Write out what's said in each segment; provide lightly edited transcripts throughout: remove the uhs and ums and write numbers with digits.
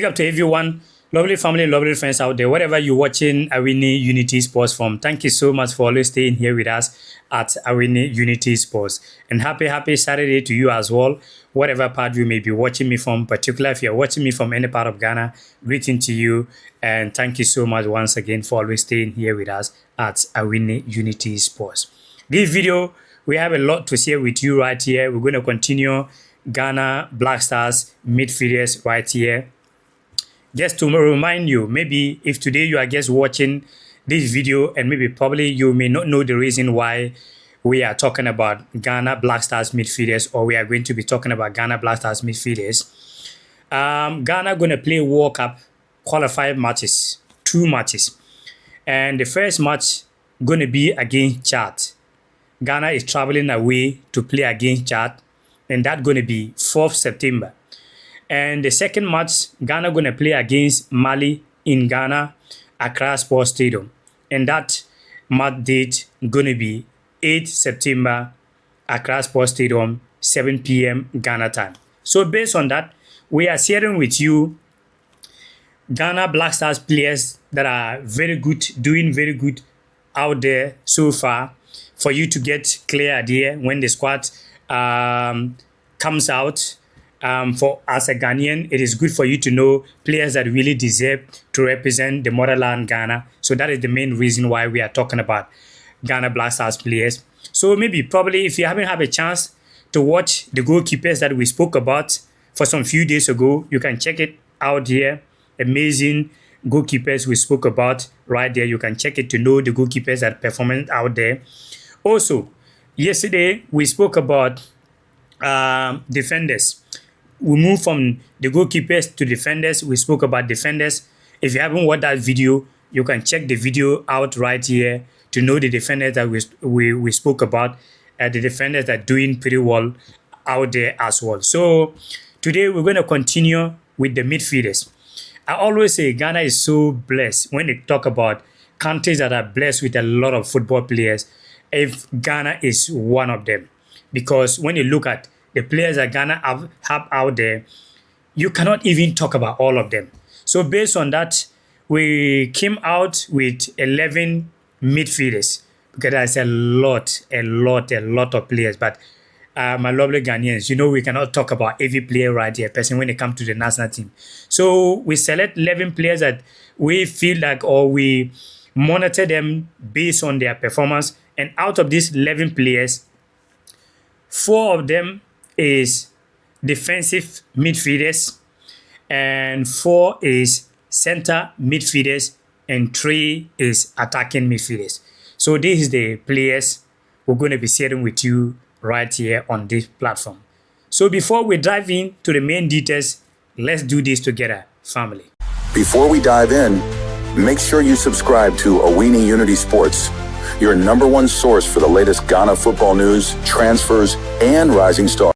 Big up to everyone, lovely family, lovely friends out there, wherever you're watching Awini Unity Sports from. Thank you so much for always staying here with us at Awini Unity Sports. And happy Saturday to you as well, whatever part you may be watching me from, particularly if you're watching me from any part of Ghana, greeting to you. And thank you so much once again for always staying here with us at Awini Unity Sports. This video, we have a lot to share with you right here. We're going to continue Ghana Black Stars midfielders right here. Just to remind you, maybe if today you are just watching this video and maybe probably you may not know the reason why we are talking about Ghana Black Stars midfielders, or we are going to be talking about Ghana Black Stars midfielders. Ghana going to play World Cup qualifier matches, 2 matches. And the first match going to be against Chad. Ghana is traveling away to play against Chad, and that's going to be 4th September. And the second match, Ghana going to play against Mali in Ghana, Accra Sports Stadium. And that match date going to be 8th September, Accra Sports Stadium, 7 p.m. Ghana time. So based on that, we are sharing with you Ghana Black Stars players that are very good, doing very good out there so far, for you to get clear idea when the squad comes out. For as a Ghanaian, it is good for you to know players that really deserve to represent the motherland Ghana. So that is the main reason why we are talking about Ghana Black Stars players. So maybe probably if you haven't had a chance to watch the goalkeepers that we spoke about for some few days ago, you can check it out here. Amazing goalkeepers we spoke about right there. You can check it to know the goalkeepers that are performing out there. Also, yesterday we spoke about defenders. We moved from the goalkeepers to defenders. We spoke about defenders. If you haven't watched that video, you can check the video out right here to know the defenders that we spoke about. The defenders that are doing pretty well out there as well. So today we're going to continue with the midfielders. I always say Ghana is so blessed when they talk about countries that are blessed with a lot of football players. If Ghana is one of them, because when you look at the players that Ghana have out there, you cannot even talk about all of them. So based on that, we came out with 11 midfielders, because there's a lot of players. But my lovely Ghanaians, you know we cannot talk about every player right here, person when it comes to the national team. So we select 11 players that we feel like, or we monitor them based on their performance. And out of these 11 players, 4 of them is defensive midfielders, and 4 is center midfielders, and 3 is attacking midfielders. So this is the players we're going to be sharing with you right here on this platform. So before we dive into the main details, let's do this together, family. Before we dive in, make sure you subscribe to Awini Unity Sports, your #1 source for the latest Ghana football news, transfers, and rising stars.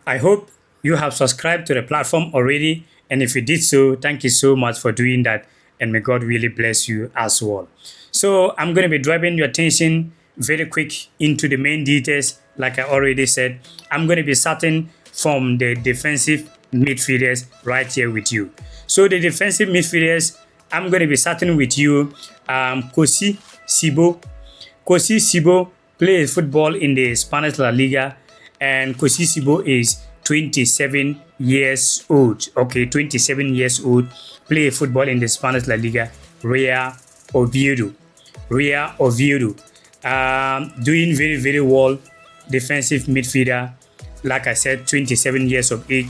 I hope you have subscribed to the platform already, and if you did so, thank you so much for doing that, and may God really bless you as well. So I'm going to be driving your attention very quick into the main details. Like I already said, I'm going to be starting from the defensive midfielders right here with you. So the defensive midfielders, I'm going to be starting with you, Kosi Sibo. Kosi Sibo plays football in the Spanish La Liga, and Kosi Sibo is 27 years old. Okay, 27 years old, play football in the Spanish La Liga, Real Oviedo. Doing very well, defensive midfielder. Like I said, 27 years of age,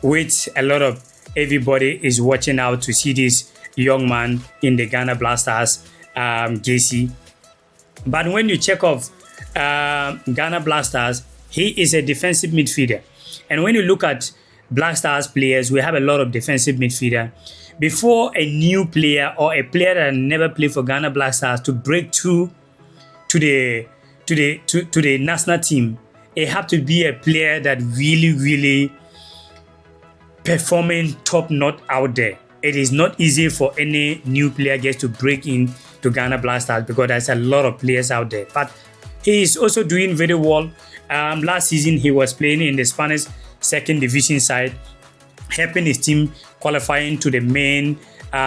which a lot of everybody is watching out to see this young man in the Ghana Black Stars JC. But when you check off Ghana Black Stars, he is a defensive midfielder. And when you look at Black Stars players, we have a lot of defensive midfielder. Before a new player or a player that never played for Ghana Black Stars to break through to the national team, it have to be a player that really performing top notch out there. It is not easy for any new player just to break in to Ghana Black Stars, because there's a lot of players out there. But he is also doing very well. Last season he was playing in the Spanish second division side helping his team qualifying to the main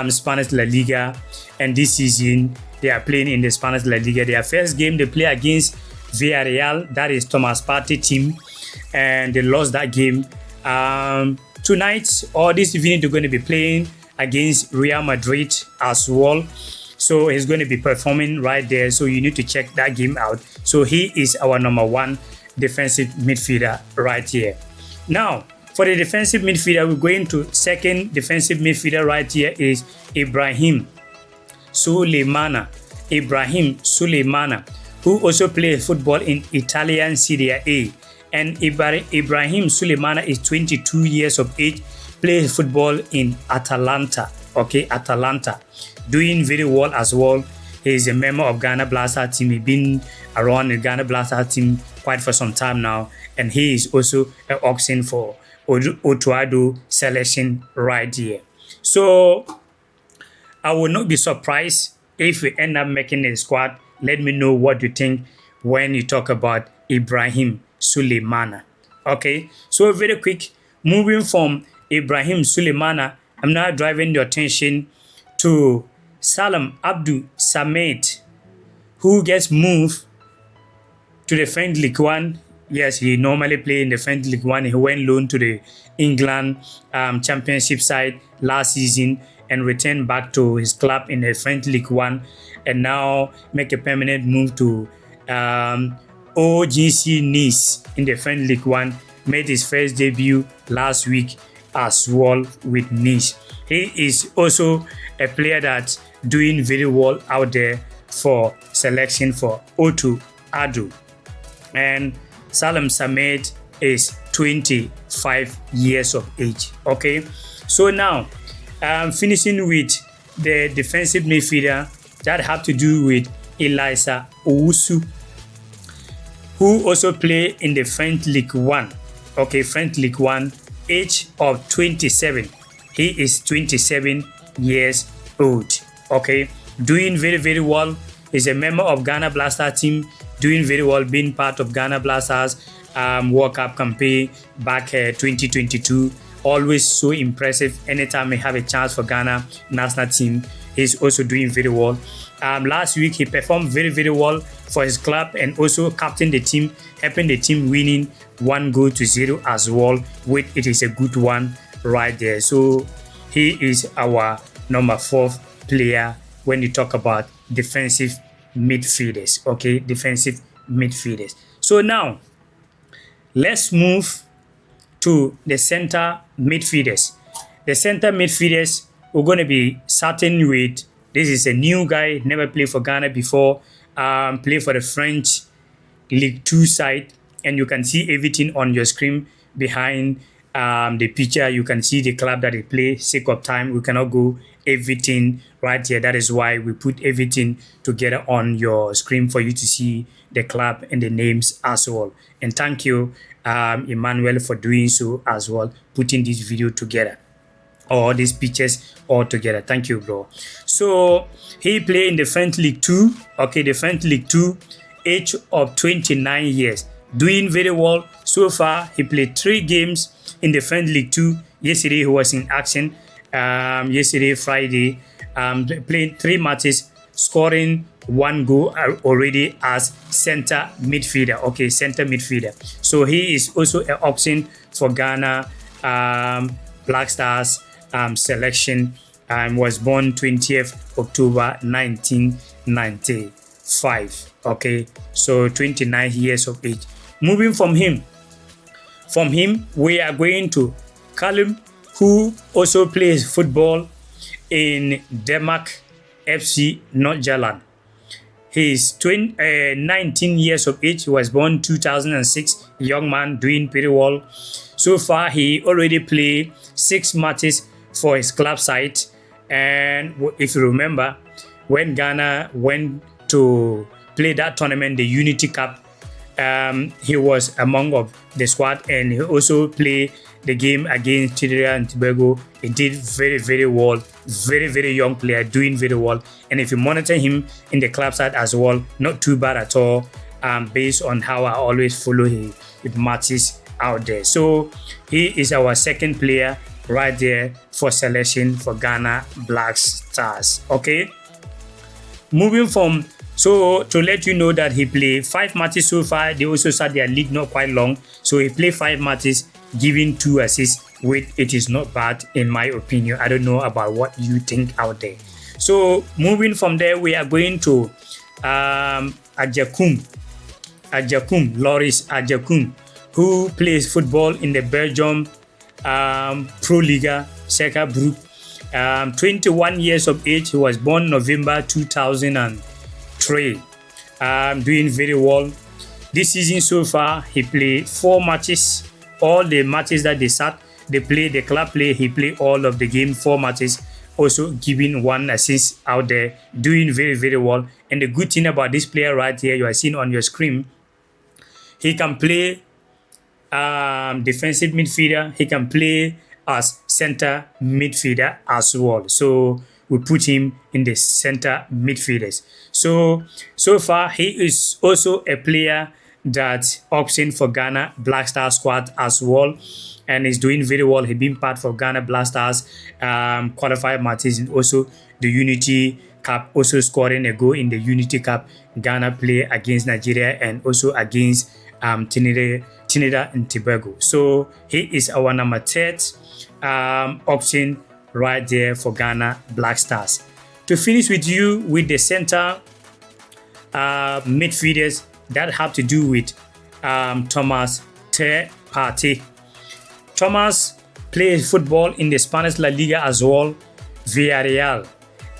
Spanish La Liga. And this season, they are playing in the Spanish La Liga. Their first game, they play against Villarreal, that is Thomas Partey team, and they lost that game. Tonight or this evening, they're going to be playing against Real Madrid as well. So he's going to be performing right there. So you need to check that game out. So he is our number 1 defensive midfielder right here. Now, for the defensive midfielder, we're going to second defensive midfielder right here is Ibrahim Suleimana. Ibrahim Suleimana, who also plays football in Italian Serie A. And Ibrahim Suleimana is 22 years of age, plays football in Atalanta. Okay, Atalanta. Doing very well as well. He is a member of Ghana Blaster team. He's been around the Ghana Blaster team quite for some time now. And he is also an option for Otuado selection right here. So I will not be surprised if we end up making a squad. Let me know what you think when you talk about Ibrahim Suleimana. Okay, so very quick, moving from Ibrahim Suleimana, I'm now driving your attention to Salam Abdul Samed, who gets moved to the French League One. Yes, he normally played in the French League One. He went loan to the England Championship side last season and returned back to his club in the French League One, and now make a permanent move to OGC Nice in the French League One. Made his first debut last week as well with Nice. He is also a player that's doing very well out there for selection for Otuado. And Salam Samed is 25 years of age. Okay, so now finishing with the defensive midfielder that have to do with Elisa Owusu, who also play in the French League One. Okay, French League One, age of 27. He is 27 years old. Okay, doing very, very well. He's a member of Ghana Blaster team, doing very well, being part of Ghana Blasters World Cup campaign back 2022. Always so impressive. Anytime he have a chance for Ghana national team, he's also doing very well. Last week, he performed very, very well for his club and also captained the team, helping the team winning 1-0 as well, which it is a good one right there. So he is our number 4th player when you talk about defensive midfielders. Okay, defensive midfielders. So now, let's move to the center midfielders. The center midfielders, we're going to be starting with, this is a new guy, never played for Ghana before, played for the French League 2 side, and you can see everything on your screen behind the picture. You can see the club that he plays. Sake of time, we cannot go everything right here. That is why we put everything together on your screen for you to see the club and the names as well. And thank you, Emmanuel, for doing so as well, putting this video together, or these pictures all together. Thank you, bro. So he played in the French League 2. Okay, the French League 2, age of 29 years, doing very well so far. He played 3 games in the French League 2. Yesterday he was in action. Yesterday, Friday, playing 3 matches, scoring 1 goal already as center midfielder. Okay, center midfielder. So he is also an option for Ghana Black Stars selection. Was born 20th October 1995. Okay, so 29 years of age. Moving from him, we are going to Callum, who also plays football in Denmark FC Nordsjælland. He is 19 years of age. He was born 2006. Young man, doing pretty well. So far, he already played 6 matches for his club side. And if you remember, when Ghana went to play that tournament, the Unity Cup, he was among of the squad, and he also played the game against Trinidad and Tobago. He did very, very well. Very, very young player, doing very well. And if you monitor him in the club side as well, not too bad at all, based on how I always follow his matches out there. So he is our second player right there for selection for Ghana Black Stars. Okay. Moving from, so to let you know that he played 5 matches so far. They also start their league not quite long. So he played 5 matches, giving 2 assists. It is not bad in my opinion. I don't know about what you think out there. So moving from there, we are going to Ajakum, Loris Ajakum, who plays football in the Belgium Pro Liga Soccer Group. 21 years of age. He was born November 2003. Doing very well. This season so far, he played 4 matches. All the matches that they play, the club play, he played all of the game, 4 matches. Also giving 1 assist out there, doing very, very well. And the good thing about this player right here, you are seeing on your screen, he can play defensive midfielder. He can play as center midfielder as well. So we put him in the center midfielders. So far, he is also a player that option for Ghana Black Stars squad as well, and is doing very well. He been part of Ghana Black Stars qualifier matches, and also the Unity Cup, also scoring a goal in the Unity Cup. Ghana play against Nigeria and also against Trinidad and Tobago. So he is our number 3rd option right there for Ghana Black Stars. To finish with you with the center midfielders that have to do with Thomas Partey. Thomas plays football in the Spanish La Liga as well, Villarreal,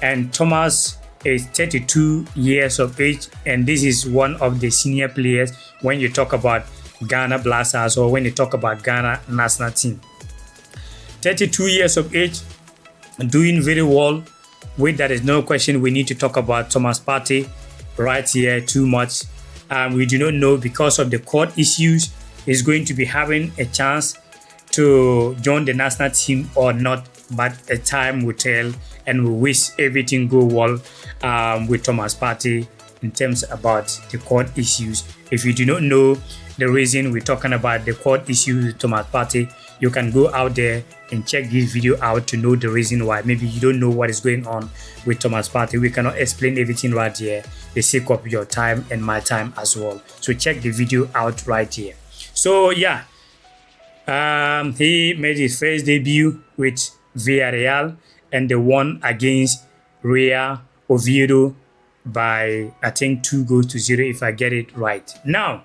and Thomas is 32 years of age, and this is one of the senior players when you talk about Ghana Black Stars or when you talk about Ghana national team. 32 years of age, doing very well. There is no question we need to talk about Thomas Partey right here too much. We do not know, because of the court issues, he's going to be having a chance to join the national team or not, but a time will tell, and we wish everything go well with Thomas Partey in terms about the court issues. If you do not know the reason we're talking about the court issues with Thomas Partey, you can go out there and check this video out to know the reason why. Maybe you don't know what is going on with Thomas Partey. We cannot explain everything right here, the sake of your time and my time as well. So check the video out right here. So yeah, he made his first debut with Villarreal and they won against Real Oviedo by, I think, 2-0 if I get it right. Now,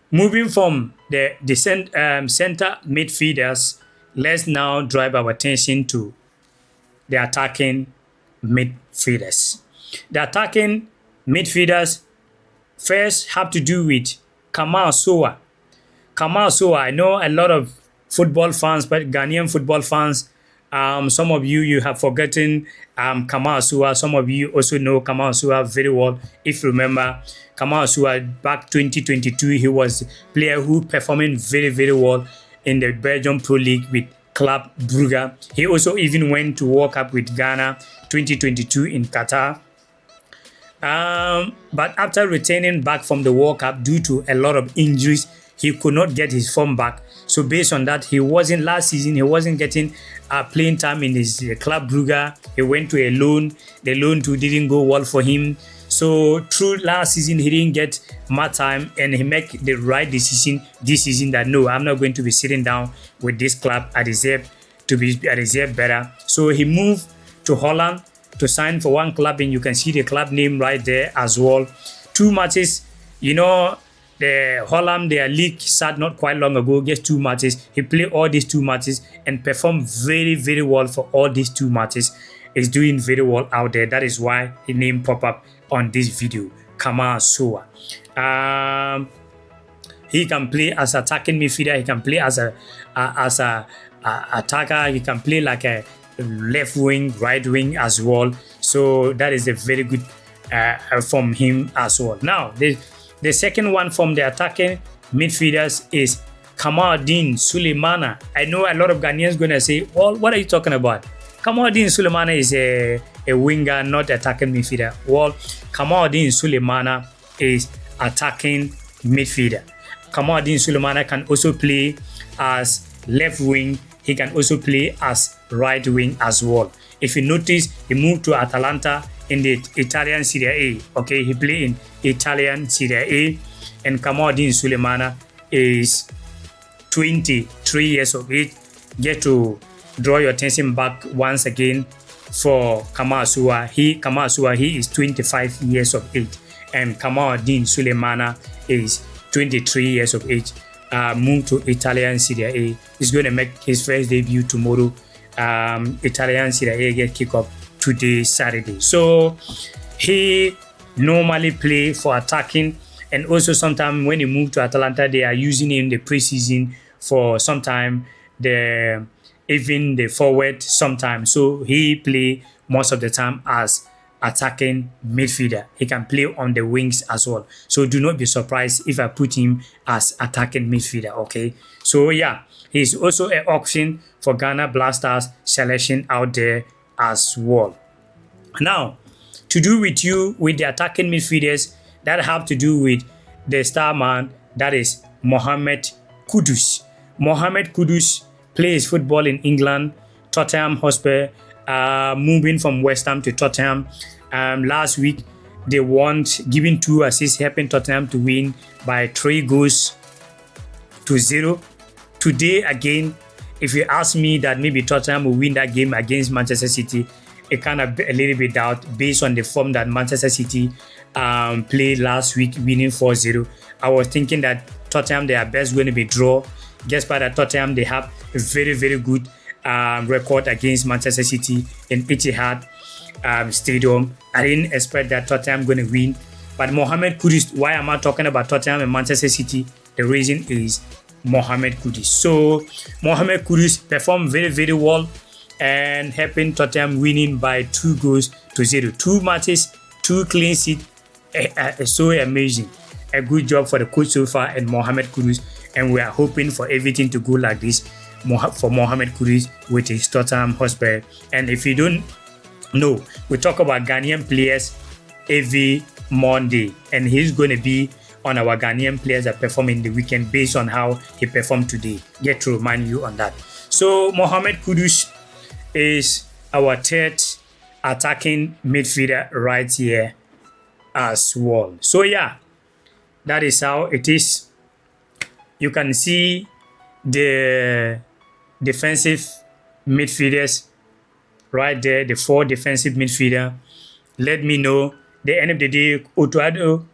moving from the center midfielders, let's now drive our attention to the attacking midfielders. The attacking midfielders first have to do with Kamal Soa. Kamal Soa, I know a lot of football fans, but Ghanaian football fans, some of you have forgotten Kamal Soa. Some of you also know Kamal Soa very well. If you remember, Kamal Soa back 2022, he was a player who performing very, very well in the Belgium Pro League with Club Brugge. He also even went to World Cup with Ghana 2022 in Qatar. But after returning back from the World Cup due to a lot of injuries, he could not get his form back. So based on that, last season, he wasn't getting playing time in his Club Brugge. He went to a loan. The loan too didn't go well for him. So through last season, he didn't get much time, and he made the right decision this season that no, I'm not going to be sitting down with this club. I deserve better. So he moved to Holland to sign for one club, and you can see the club name right there as well. 2 matches, the Holland, their league started not quite long ago, just 2 matches. He played all these 2 matches and performed very, very well for all these 2 matches. He's doing very well out there. That is why his name pop up on this video, Kamal Soa. He can play as attacking midfielder. He can play as a attacker. He can play like a left wing, right wing as well. So that is a very good from him as well. Now, the second one from the attacking midfielders is Kamaldeen Sulemana. I know a lot of Ghanaians going to say, well, what are you talking about? Kamaldeen Sulemana is a winger, not attacking midfielder. Well, Kamaldeen Sulemana is attacking midfielder. Kamaldeen Sulemana can also play as left wing he can also play as right wing as well. If you notice, he moved to Atalanta in the Italian Serie A. Okay, he played in Italian Serie A. And Kamaldeen Sulemana is 23 years of age. Get to draw your attention back once again for Kamaldeen Sulemana. He is 25 years of age, and Kamaldeen Sulemana is 23 years of age. Moved to Italian Serie A. He's going to make his first debut tomorrow. Italian Serie A get kick off today, Saturday. So he normally play for attacking, and also sometimes when he moved to Atalanta, they are using him in the preseason for sometime even the forward sometimes. So he play most of the time as attacking midfielder. He can play on the wings as well. So do not be surprised if I put him as attacking midfielder. Okay. So yeah, he's also an option for Ghana Black Stars selection out there as well. Now, to do with the attacking midfielders that have to do with the star man, that is Mohamed Kudus. Mohamed Kudus plays football in England, Tottenham Hotspur, moving from West Ham to Tottenham. Last week, they won, giving 2 assists, helping Tottenham to win by 3-0. Today, again, if you ask me that maybe Tottenham will win that game against Manchester City, it kind of a little bit doubt based on the form that Manchester City played last week, winning 4-0. I was thinking that Tottenham, their best going to be draw. Guess by that Tottenham, they have a very, very good record against Manchester City in Etihad Stadium. I didn't expect that Tottenham going to win. But Mohamed Kudus, why am I talking about Tottenham and Manchester City? The reason is Mohamed Kudus. So Mohamed Kudus performed very, very well and helping Tottenham winning by 2-0. 2 matches, 2 clean sheets. So amazing. A good job for the coach so far and Mohamed Kudus. And we are hoping for everything to go like this for Mohamed Kudus with his Tottenham Hotspur. And if you don't know, we talk about Ghanaian players every Monday, and he's going to be on our Ghanaian players that perform in the weekend based on how he performed today. Get to remind you on that. So Mohamed Kudus is our third attacking midfielder right here as well. So yeah, that is how it is. You can see the defensive midfielders right there, the 4 defensive midfielder. Let me know. The end of the day, Otuado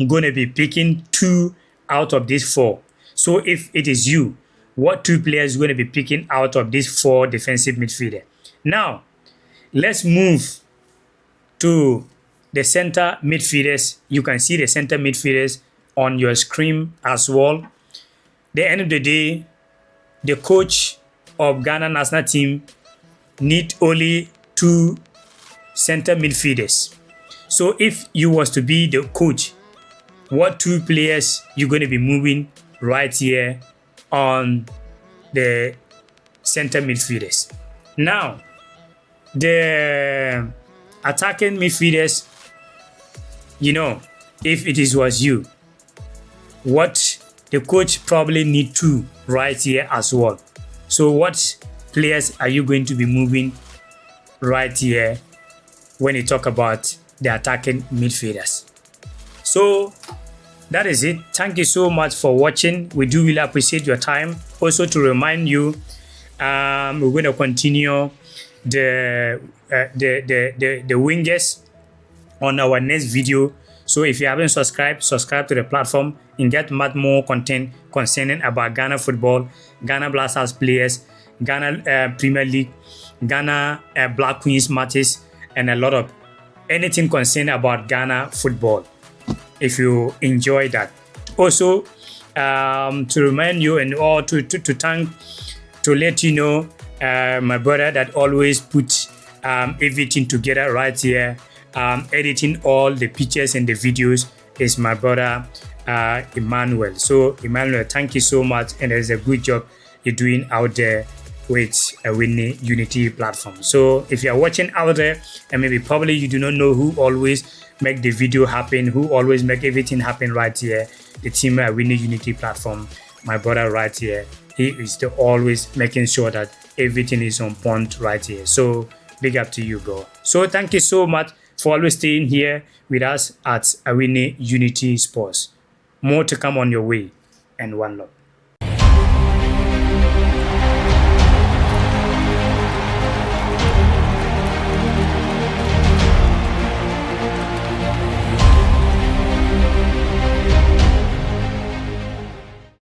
going to be picking 2 out of these 4. So if it is you, what 2 players going to be picking out of these 4 defensive midfielder? Now, let's move to the center midfielders. You can see the center midfielders on your screen as well. The end of the day, the coach of Ghana national team need only 2 center midfielders. So if you was to be the coach, what 2 players you're going to be moving right here on the center midfielders? Now, the attacking midfielders, if it was you, what the coach probably need 2 right here as well. So what players are you going to be moving right here when you talk about the attacking midfielders? So that is it. Thank you so much for watching. We do really appreciate your time. Also to remind you, we're going to continue the wingers on our next video. So if you haven't subscribed, subscribe to the platform and get much more content concerning about Ghana football, Ghana Black Stars players, Ghana Premier League, Ghana Black Queens matches, and a lot of anything concerning about Ghana football. If you enjoy that. Also, to remind you and all to let you know, my brother that always puts everything together right here, editing all the pictures and the videos is my brother Emmanuel. So Emmanuel, thank you so much, and there's a good job you're doing out there with Awini Unity platform. So if you're watching out there and maybe probably you do not know who always make the video happen, who always make everything happen right here, the team Awini Unity platform, my brother right here. He is always making sure that everything is on point right here. So big up to you, bro. So thank you so much for always staying here with us at Awini Unity Sports. More to come on your way, and one love.